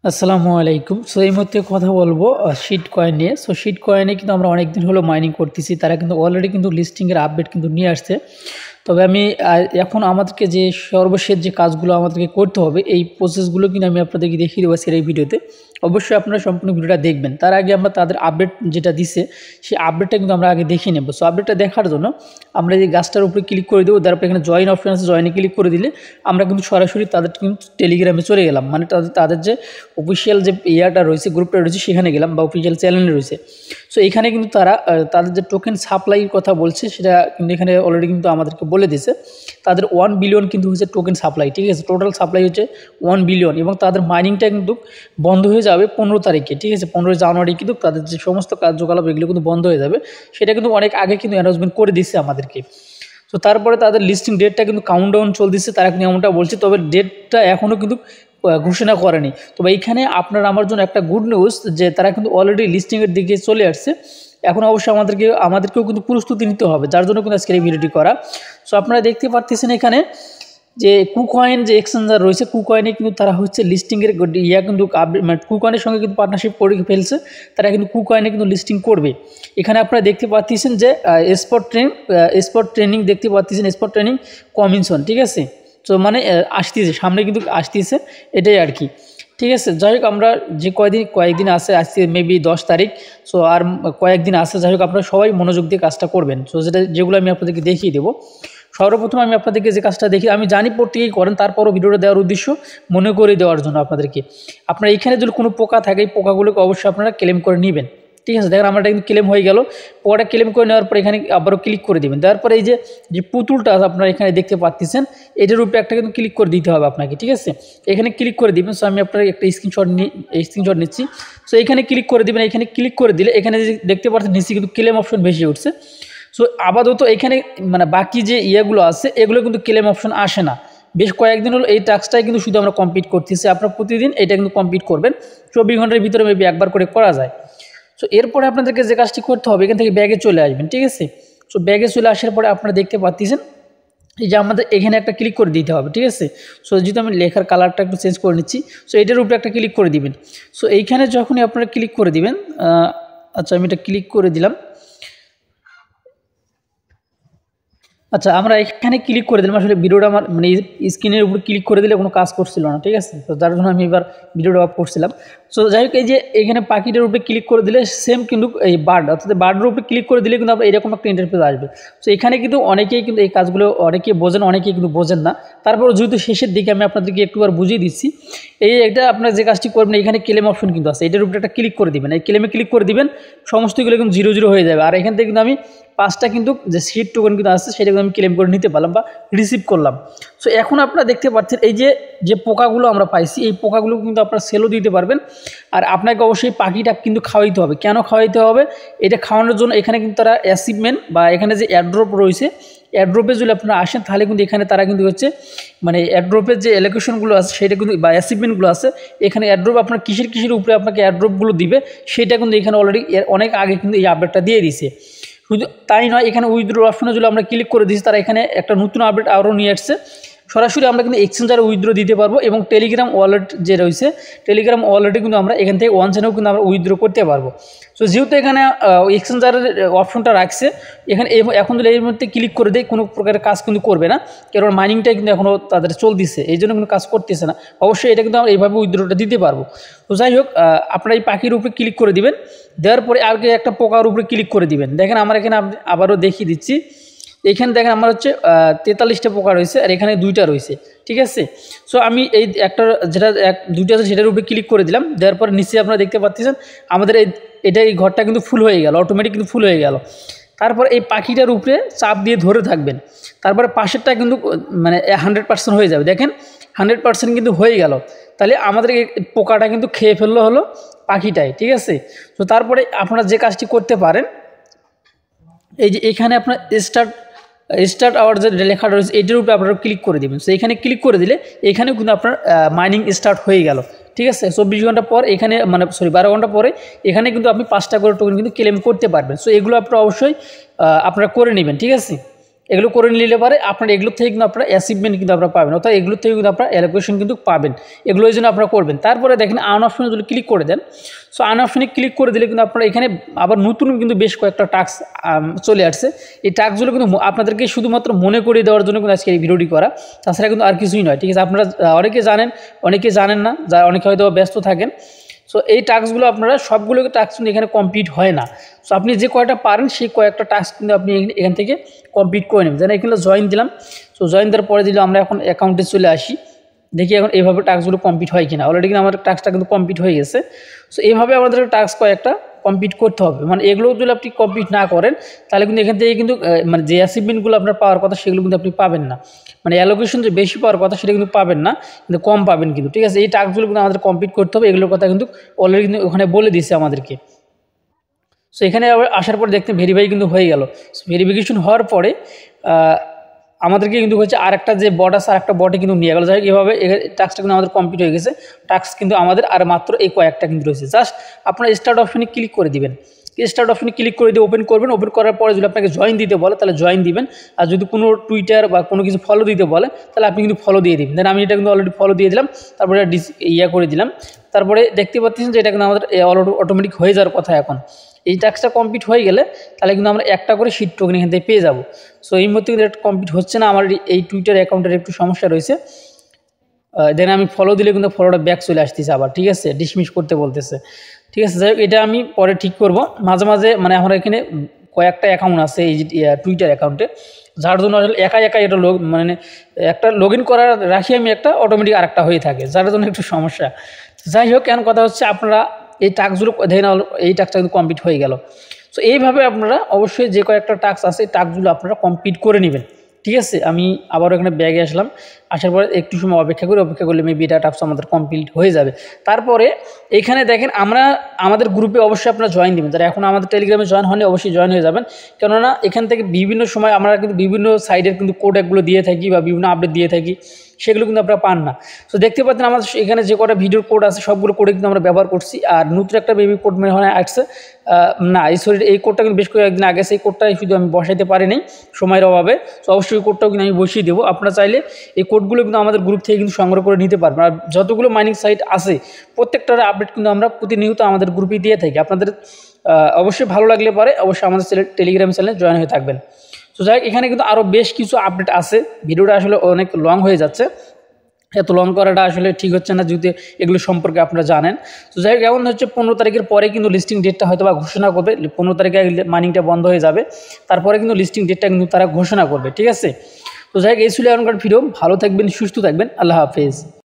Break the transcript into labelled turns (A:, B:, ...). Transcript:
A: আসসালামু আলাইকুম। সো এই মুহূর্তে কথা বলবো শিট কয়েন নিয়ে। সো শিট কয়েনে কিন্তু আমরা অনেকদিন হলো মাইনিং করতেছি। তারা কিন্তু অলরেডি কিন্তু লিস্টিংয়ের আপডেট কিন্তু নিয়ে আসছে। তবে আমি এখন আমাদেরকে যে সর্বশেষ যে কাজগুলো আমাদেরকে করতে হবে এই প্রসেসগুলো কিন্তু আমি আপনাদেরকে দেখিয়ে দেবো আজকের এই ভিডিওতে। অবশ্যই আপনারা সম্পূর্ণ ভিডিওটা দেখবেন। তার আগে আমরা তাদের আপডেট যেটা দিছে সেই আপডেটটা কিন্তু আমরা আগে দেখিয়ে নেব। সো আপডেটটা দেখার জন্য আমরা এই গাছটার উপরে ক্লিক করে দেবো। তারপর এখানে জয়েন অপশন আছে, জয়েনে ক্লিক করে দিলে আমরা কিন্তু সরাসরি তাদের কিন্তু টেলিগ্রামে চলে গেলাম। মানে তাদের যে অফিসিয়াল যে ইয়াটা রয়েছে, গ্রুপটা রয়েছে সেখানে গেলাম, বা অফিসিয়াল চ্যানেলে রয়েছে। সো এখানে কিন্তু তারা তাদের যে টোকেন সাপ্লাইয়ের কথা বলছে সেটা কিন্তু এখানে অলরেডি কিন্তু আমাদেরকে বলে দিয়েছে। তাদের 1 বিলিয়ন কিন্তু হচ্ছে টোকেন সাপ্লাই, ঠিক আছে। টোটাল সাপ্লাই হচ্ছে 1 বিলিয়ন, এবং তাদের মাইনিংটা কিন্তু বন্ধ হয়ে যাবে 15 তারিখে, ঠিক আছে। 15 জানুয়ারি কিন্তু তাদের যে সমস্ত কার্যকলাপ এগুলো কিন্তু বন্ধ হয়ে যাবে। সেটা কিন্তু অনেক আগে কিন্তু অ্যানাউন্সমেন্ট করে দিচ্ছে আমাদেরকে। তো তারপরে তাদের লিস্টিং ডেটটা কিন্তু কাউন্টডাউন চলতেছে, তারা কিন্তু এমনটা বলছে। তবে ডেটটা এখনও কিন্তু ঘোষণা করেনি। তবে এইখানে আপনার আমার জন্য একটা গুড নিউজ যে তারা কিন্তু অলরেডি লিস্টিংয়ের দিকে চলে আসছে। এখন অবশ্যই আমাদেরকেও কিন্তু প্রস্তুতি নিতে হবে, যার জন্য কিন্তু আজকের এই ভিডিওটি করা। সো আপনারা দেখতে পাচ্ছেন এখানে যে কুকয়েন যে এক্সচেঞ্জার রয়েছে, কুকয়েনে কিন্তু তারা হচ্ছে লিস্টিংয়ের কিন্তু মানে কুকয়েনের সঙ্গে কিন্তু পার্টনারশিপ করে ফেলছে। তারা কিন্তু কুকয়েনে কিন্তু লিস্টিং করবে। এখানে আপনারা দেখতে পাচ্ছেন যে স্পট ট্রেনিং দেখতে পাচ্ছেন, স্পট ট্রেনিং কমিশন, ঠিক আছে। তো মানে আসতেছে, সামনে কিন্তু আসতেছে, এটাই আর কি, ঠিক আছে। যাই হোক, আমরা যে কয়েকদিন আছে, আজকে মেবি 10 তারিখ। সো আর কয়েকদিন আছে। যাই হোক, আপনারা সবাই মনোযোগ দিয়ে কাজটা করবেন। সো যেগুলো আমি আপনাদেরকে দেখিয়ে দেবো। সর্বপ্রথম আমি আপনাদেরকে যে কাজটা দেখি, আমি জানি প্রত্যেকেই করেন, তারপরও ভিডিওটা দেওয়ার উদ্দেশ্য মনে করে দেওয়ার জন্য আপনাদেরকে। আপনার এইখানে যদি কোনো পোকা থাকে, এই পোকাগুলোকে অবশ্যই আপনারা ক্লেম করে নেবেন, ঠিক আছে। দেখেন আমারটা কিন্তু ক্লেম হয়ে গেল। পোকাটা ক্লেম করে নেওয়ার পর এখানে আবারও ক্লিক করে দেবেন। তারপরে এই যে পুতুলটা আপনারা এখানে দেখতে পাচ্ছেন, এটার উপরে একটা কিন্তু ক্লিক করে দিতে হবে আপনাকে, ঠিক আছে। এখানে ক্লিক করে দিবেন। সো আমি আপনার একটা স্ক্রিনশট নিচ্ছি। সো এখানে ক্লিক করে দিবেন। এখানে ক্লিক করে দিলে এখানে যে দেখতে পাচ্ছেন নিচে কিন্তু ক্লেম অপশন বেশি উঠছে। সো আপাতত এখানে মানে বাকি যে ইয়েগুলো আছে এগুলো কিন্তু ক্লেম অপশন আসে না। বেশ কয়েকদিন হলো এই টাস্কটাই কিন্তু শুধু আমরা কমপ্লিট করতেছি। আপনারা প্রতিদিন এটা কিন্তু কমপ্লিট করবেন। 24 ঘন্টার ভিতরে মেবি একবার করে করা যায়। সো এরপরে আপনাদেরকে যে কাজটি করতে হবে, এখান থেকে ব্যাগে চলে আসবেন, ঠিক আছে। সো ব্যাগে চলে আসার পরে আপনারা দেখতে পাচ্ছেন এই যে আমাদের এখানে একটা ক্লিক করে দিতে হবে, ঠিক আছে। সো যেহেতু আমি লেখার কালারটা একটু চেঞ্জ করে নিচ্ছি। সো এটার উপরে একটা ক্লিক করে দিবেন। সো এইখানে যখনই আপনারা ক্লিক করে দিবেন, আচ্ছা আমি এটা ক্লিক করে দিলাম। আচ্ছা, আমরা এখানে ক্লিক করে দিলাম। আসলে ভিডিওটা আমার মানে স্ক্রিনের উপর ক্লিক করে দিলে কোনো কাজ করছিল না, ঠিক আছে। তো যার জন্য আমি এবার ভিডিওটা অফ করছিলাম। সো যাই হোক, এই যে এখানে পাখিটার উপরে ক্লিক করে দিলে সেম কিন্তু এই বার্ড, অর্থাৎ বার্ডের উপরে ক্লিক করে দিলে কিন্তু আপনার এরকম একটা ইন্টারফেস আসবে। সো এখানে কিন্তু অনেকেই কিন্তু এই কাজগুলো অনেকেই বোঝেন, অনেকেই কিন্তু বোঝেন না। তারপর যেহেতু শেষের দিকে আমি আপনাদেরকে একটুবার বুঝিয়ে দিচ্ছি। এটা আপনার যে কাজটি করবেন, এখানে ক্লেম অপশন কিন্তু আছে, এটার উপরে একটা ক্লিক করে দিবেন। এই ক্লেমে ক্লিক করে দিবেন, সমস্তগুলো কিন্তু 0 হয়ে যাবে। আর এখান থেকে কিন্তু আমি 5টা কিন্তু যে সিট টোকেন কিন্তু আসছে সেটা কিন্তু আমি ক্লেম করে নিতে পারলাম বা রিসিভ করলাম। সো এখন আপনারা দেখতে পাচ্ছেন এই যে পোকাগুলো আমরা পাইছি, এই পোকাগুলো কিন্তু আপনারা সেলও দিতে পারবেন। আর আপনাকে অবশ্যই পাখিটা কিন্তু খাওয়াইতে হবে। কেন খাওয়াইতে হবে? এটা খাওয়ানোর জন্য এখানে কিন্তু তারা অ্যাচিভমেন্ট বা এখানে যে এয়ারড্রপ রয়েছে, এয়ারড্রপে যদি আপনারা আসেন তাহলে কিন্তু এখানে তারা কিন্তু হচ্ছে মানে এয়ারড্রপের যে অ্যালোকেশনগুলো আছে সেটা কিন্তু বা অ্যাচিভমেন্টগুলো আছে, এখানে এয়ারড্রপ আপনার কিসের উপরে আপনাকে এয়ারড্রপগুলো দিবে সেটা কিন্তু এখানে অলরেডি অনেক আগে কিন্তু এই আপডেটটা দিয়ে দিছে। শুধু তাই নয়, এখানে উইথড্র অপশনে যদি আমরা ক্লিক করে দিচ্ছি, তারা এখানে একটা নতুন আপডেট আরও নিয়ে আসছে। সরাসরি আমরা কিন্তু এক্সচেঞ্জারে উইথড্র দিতে পারবো, এবং টেলিগ্রাম ওয়ালেট যে রয়েছে, টেলিগ্রাম ওয়ালেটে কিন্তু আমরা এখান থেকে ওয়ান চেনেও কিন্তু আমরা উইথড্র করতে পারবো। সো যেহেতু এখানে এক্সচেঞ্জারের অপশনটা রাখছে, এখানে এখন যদি এর মধ্যে ক্লিক করে দেয় কোনো প্রকারের কাজ কিন্তু করবে না, কারণ মাইনিংটা কিন্তু এখনও তাদের চলতেছে, এই জন্য কিন্তু কাজ করতেছে না। অবশ্যই এটা কিন্তু আমরা এইভাবে উইথড্রটা দিতে পারবো। তো যাই হোক, আপনারা এই পাখির উপরে ক্লিক করে দিবেন। দেওয়ার পরে আগে একটা পোকার উপরে ক্লিক করে দিবেন। দেখেন আমার এখানে আবারও দেখিয়ে দিচ্ছি। এখানে দেখেন আমার হচ্ছে 43টা পোকা রয়েছে, আর এখানে 2টা রয়েছে, ঠিক আছে। সো আমি এই একটা যেটা 2টা আছে সেটার উপরে ক্লিক করে দিলাম। দেওয়ার পরে নিচে আপনারা দেখতে পাচ্ছেন আমাদের এই ঘরটা কিন্তু ফুল হয়ে গেল, অটোমেটিক কিন্তু ফুল হয়ে গেল। তারপর এই পাখিটার উপরে চাপ দিয়ে ধরে থাকবেন। তারপরে পাশেরটা কিন্তু মানে 100% হয়ে যাবে। দেখেন 100% কিন্তু হয়ে গেল। তাহলে আমাদের এই পোকাটা কিন্তু খেয়ে ফেললো হলো পাখিটাই, ঠিক আছে। তো তারপরে আপনারা যে কাজটি করতে পারেন, এই যে এখানে আপনার স্টার্ট আওয়ার যে লেখা রয়েছে এটির উপরে আপনারা ক্লিক করে দেবেন। সো এখানে ক্লিক করে দিলে এখানেও কিন্তু আপনার মাইনিং স্টার্ট হয়ে গেল, ঠিক আছে। 24 ঘন্টা পর এখানে 12 ঘন্টা পরে এখানে কিন্তু আপনি 5টা করে টোকেন কিন্তু ক্লেম করতে পারবেন। সো এগুলো আপনারা অবশ্যই আপনারা করে নেবেন, ঠিক আছে। এগুলো করে নিলে পারে আপনার এগুলোর থেকে কিন্তু আপনারা অ্যাচিভমেন্ট কিন্তু আপনারা পাবেন, অর্থাৎ এগুলোর থেকে কিন্তু আপনারা অ্যালোকেশন কিন্তু পাবেন। এগুলো এই জন্য আপনারা করবেন। তারপরে দেখেন আর্ন অপশনে যদি ক্লিক করে দেন, সো আর্ন অপশনে ক্লিক করে দিলে কিন্তু আপনারা এখানে আবার নতুন কিন্তু বেশ কয়েকটা টাস্ক চলে আসছে। এই টাস্কগুলো কিন্তু আপনাদেরকে শুধুমাত্র মনে করিয়ে দেওয়ার জন্য কিন্তু আজকে এই ভিডিওটি করা, তাছাড়া কিন্তু আর কিছুই নয়, ঠিক আছে। আপনারা অনেকে জানেন, অনেকে জানেন না, যা অনেকে হয়তো ব্যস্ত থাকেন। সো এই টাস্কগুলো আপনারা সবগুলো টাস্ক কিন্তু এখানে কমপ্লিট হয় না। সো আপনি যে কয়টা পারেন সেই কয়েকটা টাস্ক কিন্তু আপনি এখান থেকে কমপ্লিট করে নেবেন। যেন এখানে জয়েন দিলাম, সো জয়েন দেওয়ার পরে দিলে আমরা এখন অ্যাকাউন্টে চলে আসি, দেখি এখন এইভাবে টাস্কগুলো কমপ্লিট হয় কিনা। অলরেডি কিন্তু আমাদের টাস্কটা কিন্তু কমপ্লিট হয়ে গেছে। সো এইভাবে আমাদের টাস্ক কয়েকটা কমপ্লিট করতে হবে, মানে এগুলো যদি আপনি কমপ্লিট না করেন তাহলে কিন্তু এখান থেকে কিন্তু মানে যে অ্যাচিভমেন্টগুলো আপনার পাওয়ার কথা সেগুলো কিন্তু আপনি পাবেন না। মানে অ্যালোকেশন যে বেশি পাওয়ার কথা সেটা কিন্তু পাবেন না, কিন্তু কম পাবেন কিন্তু, ঠিক আছে। এই টাস্কগুলো কিন্তু আমাদের কমপ্লিট করতে হবে, এগুলোর কথা কিন্তু অলরেডি কিন্তু ওখানে বলে দিচ্ছে আমাদেরকে। সো এখানে আবার আসার পর দেখতে ভেরিফাই কিন্তু হয়ে গেল। ভেরিফিকেশন হওয়ার পরে আমাদেরকে কিন্তু হচ্ছে আরেকটা যে বট আছে আরেকটা বটে কিন্তু নিয়ে গেল। যাই হোক এভাবে টাস্কটা কিন্তু আমাদের কমপ্লিট হয়ে গেছে। টাস্ক কিন্তু আমাদের আর মাত্র এই কয়েকটা কিন্তু রয়েছে। জাস্ট আপনারা স্টার্ট অপশনে ক্লিক করে দিবেন। স্টার্ট অপশনে ক্লিক করে দিয়ে ওপেন করবেন। ওপেন করার পরে যদি আপনাকে জয়েন দিতে বলে তাহলে জয়েন দিবেন, আর যদি কোনো টুইটার বা কোনো কিছু ফলো দিতে বলে তাহলে আপনি কিন্তু ফলো দিয়ে দিবেন। দেন আমি এটা কিন্তু অলরেডি ফলো দিয়ে দিলাম, তারপরে করে দিলাম। তারপরে দেখতে পাচ্ছেন যে এটা কিন্তু আমাদের অটোমেটিক হয়ে যাওয়ার কথা। এখন এই টাস্কটা কমপ্লিট হয়ে গেলে তাহলে কিন্তু আমরা একটা করে শিট টোকেন এখান থেকে পেয়ে যাব। সো এই মুহূর্তে কিন্তু এটা কমপ্লিট হচ্ছে না, আমার এই টুইটার অ্যাকাউন্টের একটু সমস্যা রয়েছে। দেন আমি ফলো দিলে কিন্তু ফলোটা ব্যাক চলে আসতেছে আবার, ঠিক আছে, ডিসমিস করতে বলতেছে, ঠিক আছে। যাই হোক এটা আমি পরে ঠিক করব। মাঝে মাঝে মানে আমার এখানে কয়েকটা অ্যাকাউন্ট আছে এই যে টুইটার অ্যাকাউন্টে, যার জন্য আসলে একা এটা মানে একটা লগ ইন করার রাখি আমি, একটা অটোমেটিক আরেকটা হয়ে থাকে, যার জন্য একটু সমস্যা। যাই হোক কেন কথা হচ্ছে আপনারা এই টাস্কগুলো দেখে না, এই টাস্কটা কিন্তু কমপ্লিট হয়ে গেল। সো এইভাবে আপনারা অবশ্যই যে কয়েকটা টাস্ক আছে এই টাস্কগুলো আপনারা কমপ্লিট করে নেবেন, ঠিক আছে। আমি আবারও এখানে ব্যাগে আসলাম, আসার পরে একটু সময় অপেক্ষা করলে মেবি এটা টাস্ক আমাদের কমপ্লিট হয়ে যাবে। তারপরে এখানে দেখেন আমাদের গ্রুপে অবশ্যই আপনারা জয়েন দিবেন। যারা এখন আমাদের টেলিগ্রামে জয়েন হয়নি অবশ্যই জয়েন হয়ে যাবেন, কেননা এখান থেকে বিভিন্ন সময় আমরা কিন্তু বিভিন্ন সাইডের কিন্তু কোড একগুলো দিয়ে থাকি বা বিভিন্ন আপডেট দিয়ে থাকি, সেগুলো কিন্তু আপনারা পান না। সো দেখতে পাচ্ছেন আমাদের এখানে যে কটা ভিডিওর কোড আছে সবগুলো কোডে কিন্তু আমরা ব্যবহার করছি। আর নতুন একটা বেবি কোড মনে হয় আসছে, না এই কোডটা কিন্তু বেশ কয়েকদিন আগে, সেই কোডটাই শুধু আমি বসাইতে পারিনি সময়ের অভাবে। সো অবশ্যই কোডটাও কিন্তু আমি বসিয়ে দেবো। আপনারা চাইলে এই কোডগুলো কিন্তু আমাদের গ্রুপ থেকে কিন্তু সংগ্রহ করে নিতে পারবেন। আর যতগুলো মাইনিং সাইট আছে প্রত্যেকটার আপডেট কিন্তু আমরা প্রতিনিয়ত আমাদের গ্রুপে দিয়ে থাকি। আপনাদের অবশ্যই ভালো লাগলে পরে অবশ্যই আমাদের টেলিগ্রাম চ্যানেলে জয়েন হয়ে থাকবেন। তো যাই হোক এখানে কিন্তু আরও বেশ কিছু আপডেট আছে। ভিডিওটা আসলে অনেক লং হয়ে যাচ্ছে, এত লং করাটা আসলে ঠিক হচ্ছে না যদি এগুলো সম্পর্কে আপনারা জানেন। তো যাই হোক এমন হচ্ছে 15 তারিখের পরে কিন্তু লিস্টিং ডেটটা হয়তো বা ঘোষণা করবে। 15 তারিখে মাইনিংটা বন্ধ হয়ে যাবে, তারপরে কিন্তু লিস্টিং ডেটটা কিন্তু তারা ঘোষণা করবে, ঠিক আছে। তো যাই হোক এই ছিল এখনকার ভিডিও। ভালো থাকবেন, সুস্থ থাকবেন, আল্লাহ হাফেজ।